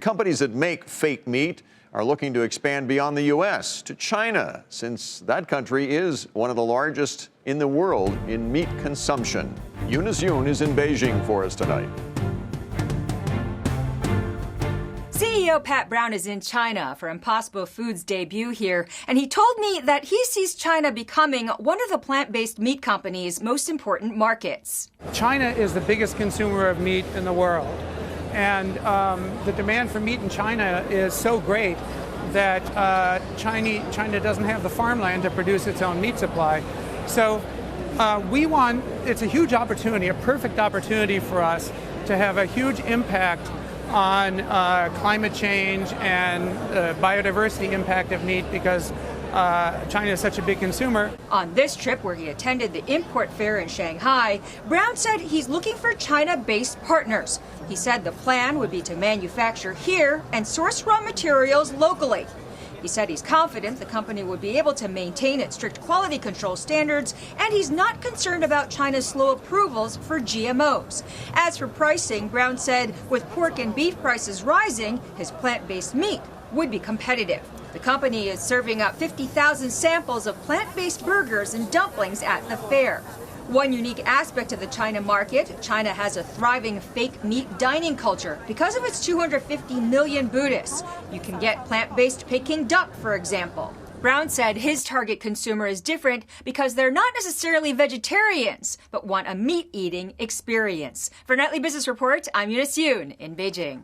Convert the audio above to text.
companies that make fake meat are looking to expand beyond the U.S. to China, since that country is one of the largest in the world in meat consumption. Eunice Yoon is in Beijing for us tonight. CEO Pat Brown is in China for Impossible Foods' debut here, and he told me that he sees China becoming one of the plant-based meat companies' most important markets. China is the biggest consumer of meat in the world, and the demand for meat in China is so great that China doesn't have the farmland to produce its own meat supply. So it's a huge opportunity, a perfect opportunity for us to have a huge impact on climate change and the biodiversity impact of meat, because China is such a big consumer. On this trip, where he attended the import fair in Shanghai, Brown said he's looking for China-based partners. He said the plan would be to manufacture here and source raw materials locally. He said he's confident the company would be able to maintain its strict quality control standards, and he's not concerned about China's slow approvals for GMOs. As for pricing, Brown said with pork and beef prices rising, his plant-based meat would be competitive. The company is serving up 50,000 samples of plant-based burgers and dumplings at the fair. One unique aspect of the China market, China has a thriving fake meat dining culture because of its 250 million Buddhists. You can get plant-based Peking duck, for example. Brown said his target consumer is different because they're not necessarily vegetarians, but want a meat-eating experience. For Nightly Business Report, I'm Eunice Yoon in Beijing.